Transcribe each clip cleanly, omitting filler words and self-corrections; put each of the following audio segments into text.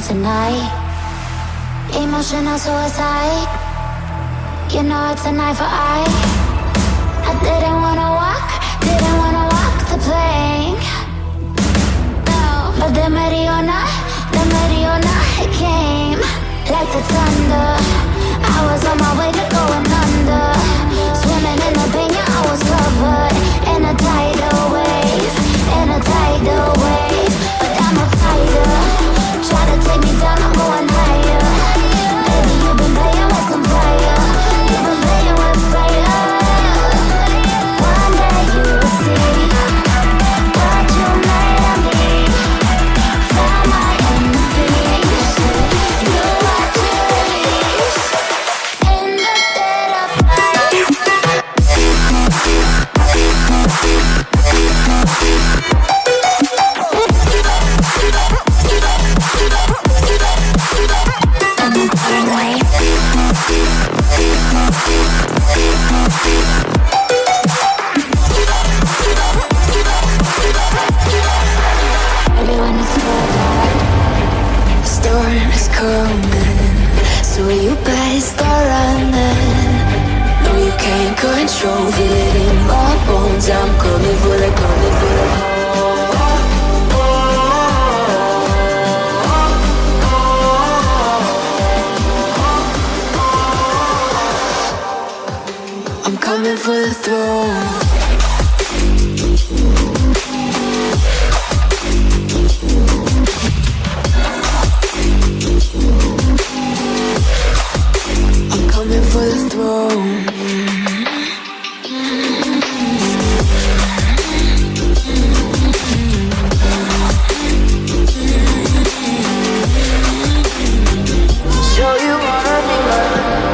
tonight. Emotional suicide. You know it's an eye for eye. I didn't wanna walk the plank. No, but the Mariona, it came like the thunder. I was on my way to going under. Swimming in the pain, yeah, I was covered in a tidal wave, but I'm a fighter. Try to take me down, I'm going higher. Baby, you've been playing with some fire. You've been playing with fire. One day you will see what you made of me. Found my enemies. Do what you release. In the dead of night. Everyone is scared. Storm is coming, so you better start running. No, you can't control, feel it in my bones. I'm coming for the I'm coming for the throne. I'm coming for the throne. Show you wanna be loved.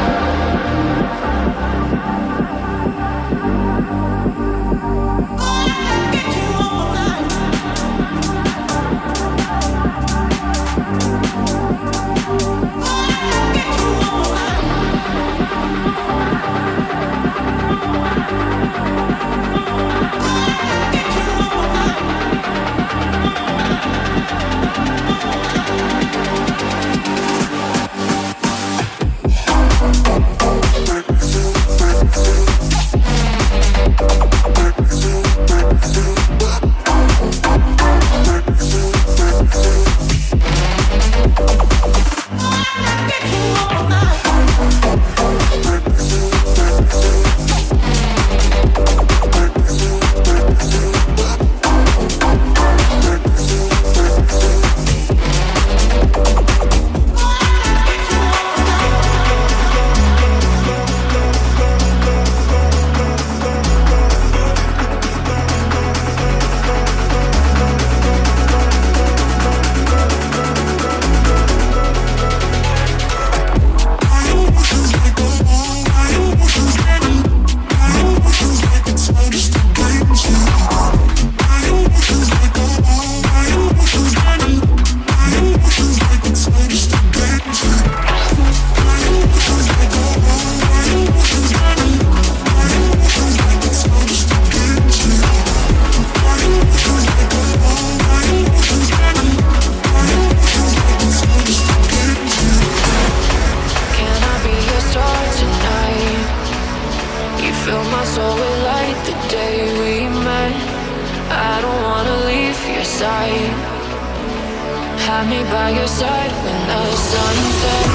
Have me by your side when the sun sets.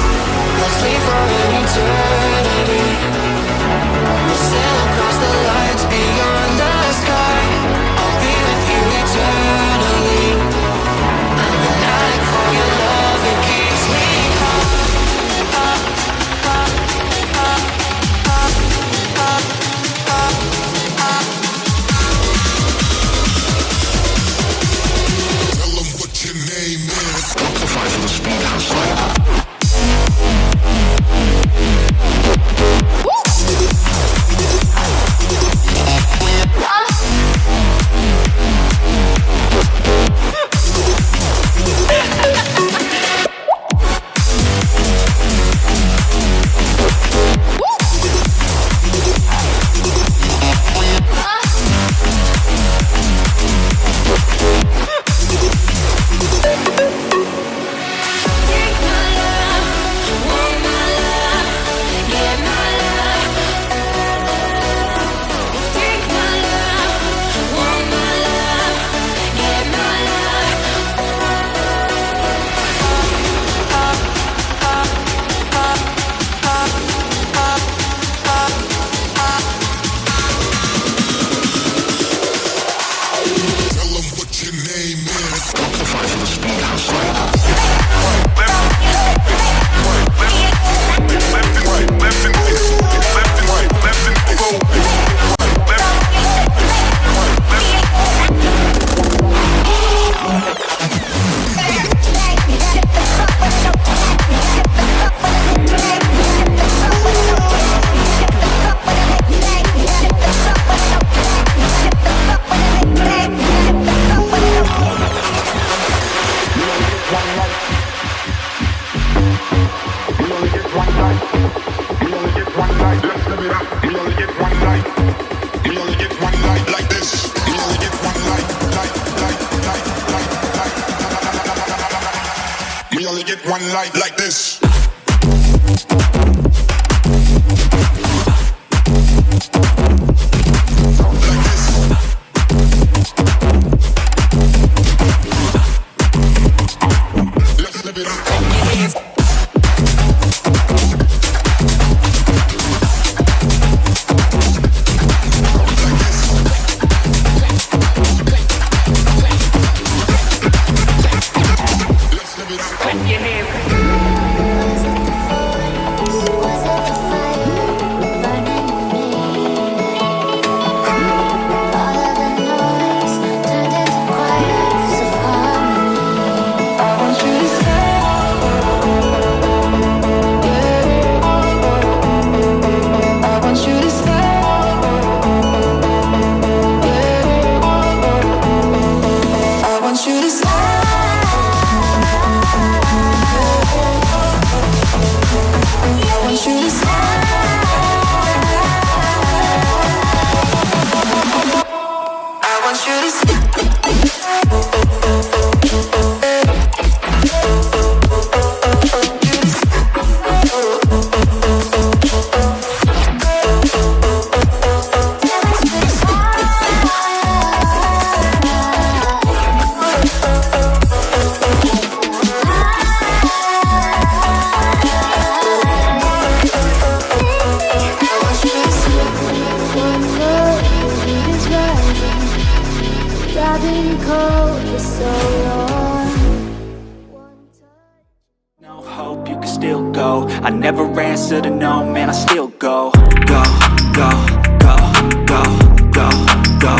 Let's leave for an eternity. We'll sail across the lights beyond the sky. I'll be with you eternally. I'm an addict for your love, it keeps me high. Tell them what your name is. Amplify for the speed house light. We only get one life like this. Let's live it up. I never answer to no, man, I still go. Go, go, go, go, go, go, go,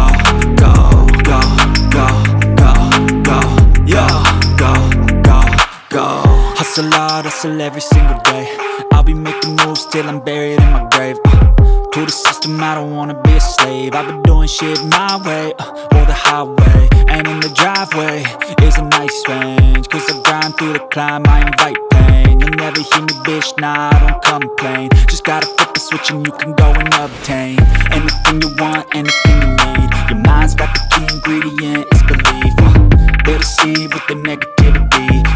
go, go, go, go, go, yo, go, go, go. Hustle hard, hustle every single day. I'll be making moves till I'm buried in my grave. To the system, I don't wanna be a slave. I've been doing shit my way, or the highway. And in the driveway is a nice range. Cause I grind through the climb, I invite pain. You'll never hear me, bitch, nah, I don't complain. Just gotta flip the switch and you can go and obtain anything you want, anything you need. Your mind's got the key ingredient, it's belief. They deceive with the negativity.